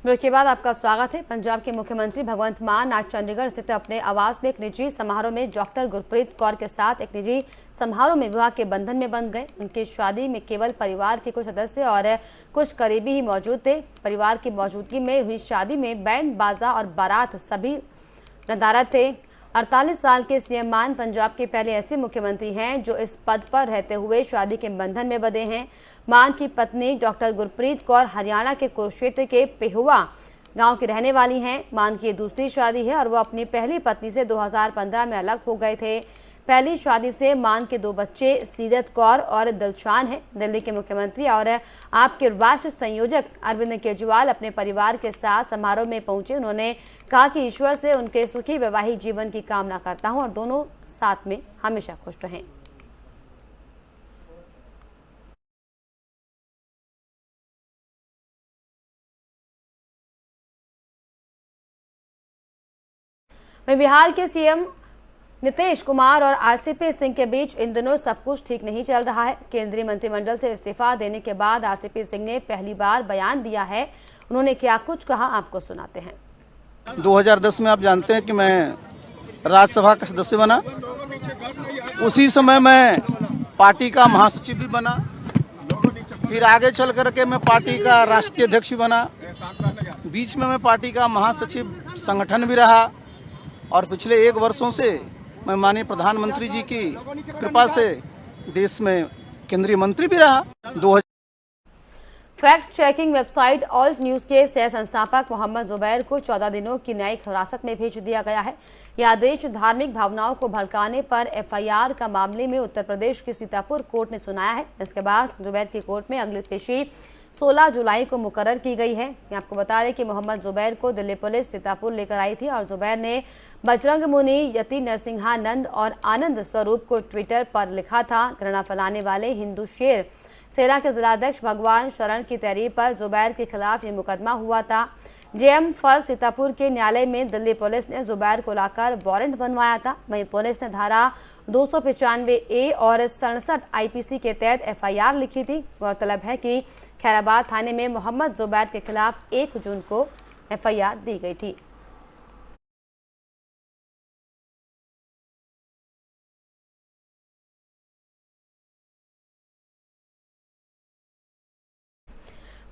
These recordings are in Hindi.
ब्रेक के बाद आपका स्वागत है। पंजाब के मुख्यमंत्री भगवंत मान आज चंडीगढ़ स्थित अपने आवास में एक निजी समारोह में डॉक्टर गुरप्रीत कौर के साथ एक निजी समारोह में विवाह के बंधन में बंध गए। उनकी शादी में केवल परिवार के कुछ सदस्य और कुछ करीबी ही मौजूद थे। परिवार की मौजूदगी में हुई शादी में बैंड बाजा और बारात सभी नदारत थे। 48 साल के सीएम मान पंजाब के पहले ऐसे मुख्यमंत्री हैं जो इस पद पर रहते हुए शादी के बंधन में बंधे हैं। मान की पत्नी डॉक्टर गुरप्रीत कौर हरियाणा के कुरुक्षेत्र के पेहुआ गांव की रहने वाली हैं। मान की दूसरी शादी है और वो अपनी पहली पत्नी से 2015 में अलग हो गए थे। पहली शादी से मान के 2 बच्चे सीरत कौर और दिलशान हैं। दिल्ली के मुख्यमंत्री और आपके राष्ट्रीय संयोजक अरविंद केजरीवाल अपने परिवार के साथ समारोह में पहुंचे। उन्होंने कहा कि ईश्वर से उनके सुखी वैवाहिक जीवन की कामना करता हूं और दोनों साथ में हमेशा खुश रहें। बिहार के सीएम नीतीश कुमार और आरसीपी सिंह के बीच इन दिनों सब कुछ ठीक नहीं चल रहा है। केंद्रीय मंत्रिमंडल से इस्तीफा देने के बाद आरसीपी सिंह ने पहली बार बयान दिया है। उन्होंने क्या कुछ कहा, आपको सुनाते हैं। 2010 में आप जानते हैं कि मैं राज्यसभा का सदस्य बना। उसी समय मैं पार्टी का महासचिव भी बना। फिर आगे चल करके मैं पार्टी का राष्ट्रीय अध्यक्ष भी बना। बीच में मैं पार्टी का महासचिव संगठन भी रहा और पिछले 1 वर्षों से मैं माननीय प्रधानमंत्री जी की कृपा से देश में केंद्रीय मंत्री भी रहा। Fact checking website alt news के सह संस्थापक मोहम्मद जुबैर को 14 दिनों की न्यायिक हिरासत में भेज दिया गया है। यह आदेश धार्मिक भावनाओं को भड़काने पर एफआईआर का मामले में उत्तर प्रदेश की सीतापुर कोर्ट ने सुनाया है। इसके बाद जुबैर की कोर्ट में अगली पेशी 16 जुलाई को मुकर्रर की गई है। आपको बता दें कि मोहम्मद जुबैर को दिल्ली पुलिस सीतापुर लेकर आई थी और जुबैर ने बजरंग मुनि, यति नरसिंहानंद और आनंद स्वरूप को ट्विटर पर लिखा था। घृणा फैलाने वाले हिंदू शेर सेना के जिलाध्यक्ष भगवान शरण की तहरीर पर जुबैर के खिलाफ ये मुकदमा हुआ था। जेएम फर्स्ट सीतापुर के न्यायालय में दिल्ली पुलिस ने जुबैर को लाकर वारंट बनवाया था। वहीं पुलिस ने धारा 295A और 67 आईपीसी के तहत एफआईआर लिखी थी। गौरतलब है कि खैराबाद थाने में मोहम्मद जुबैर के खिलाफ 1 जून को एफआईआर दी गई थी।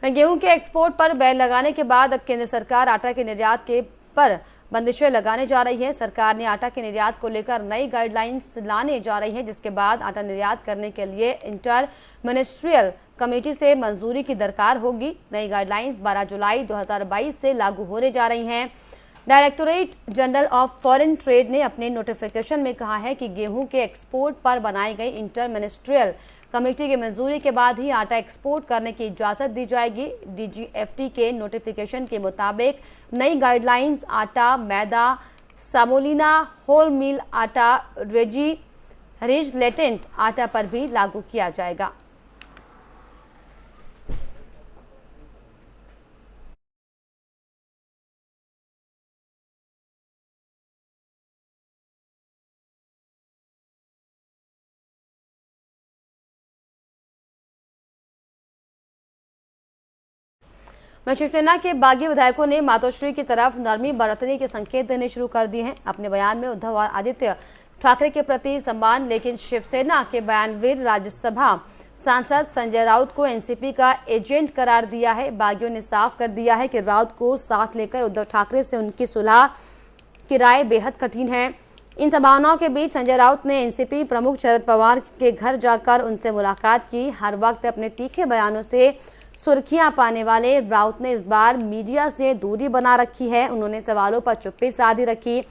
गेहूं के एक्सपोर्ट पर बैन लगाने के बाद अब केंद्र सरकार आटा के निर्यात के पर बंदिशें लगाने जा रही है। सरकार ने आटा के निर्यात को लेकर नई गाइडलाइंस लाने जा रही है, जिसके बाद आटा निर्यात करने के लिए इंटर मिनिस्ट्रियल कमेटी से मंजूरी की दरकार होगी। नई गाइडलाइंस 12 जुलाई 2022 से लागू होने जा रही हैं। Directorate general of foreign trade ने अपने नोटिफिकेशन में कहा है कि गेहूं के एक्सपोर्ट पर बनाई गई इंटर मिनिस्ट्रियल कमेटी की मंजूरी के बाद ही आटा एक्सपोर्ट करने की इजाजत दी जाएगी। डीजीएफटी के नोटिफिकेशन के मुताबिक नई गाइडलाइंस आटा, मैदा, सामोलिना, होल मिल आटा, रेजिलेटेंट आटा पर भी लागू किया जाएगा। शिवसेना के बागी विधायकों ने मातोश्री की तरफ नरमी बरतने के संकेत देने शुरू कर दिए हैं। अपने बयान में उद्धव और आदित्य ठाकरे के प्रति सम्मान, लेकिन शिवसेना के बयानवीर राज्यसभा सांसद संजय राउत को एनसीपी का एजेंट करार दिया है। बागियों ने साफ कर दिया है कि राउत को साथ लेकर उद्धव ठाकरे से उनकी सुलह की राय बेहद कठिन है। इन संभावनाओं के बीच संजय राउत ने एनसीपी प्रमुख शरद पवार के घर जाकर उनसे मुलाकात की। हर वक्त अपने तीखे बयानों से सुर्खियां पाने वाले राउत ने इस बार मीडिया से दूरी बना रखी है। उन्होंने सवालों पर चुप्पी साधी रखी।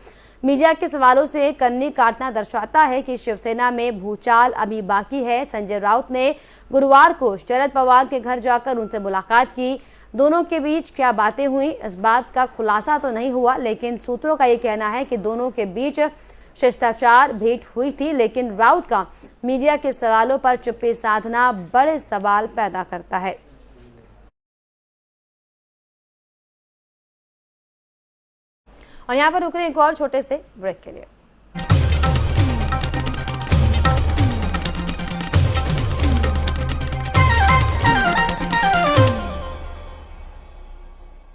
मीडिया के सवालों से कन्नी काटना दर्शाता है कि शिवसेना में भूचाल अभी बाकी है। संजय राउत ने गुरुवार को शरद पवार के घर जाकर उनसे मुलाकात की। दोनों के बीच क्या बातें हुई, इस बात का खुलासा तो नहीं हुआ, लेकिन सूत्रों का ये कहना है कि दोनों के बीच शिष्टाचार भेंट हुई थी। लेकिन राउत का मीडिया के सवालों पर चुप्पी साधना बड़े सवाल पैदा करता है। और यहाँ पर रुक रहे एक और छोटे से ब्रेक के लिए।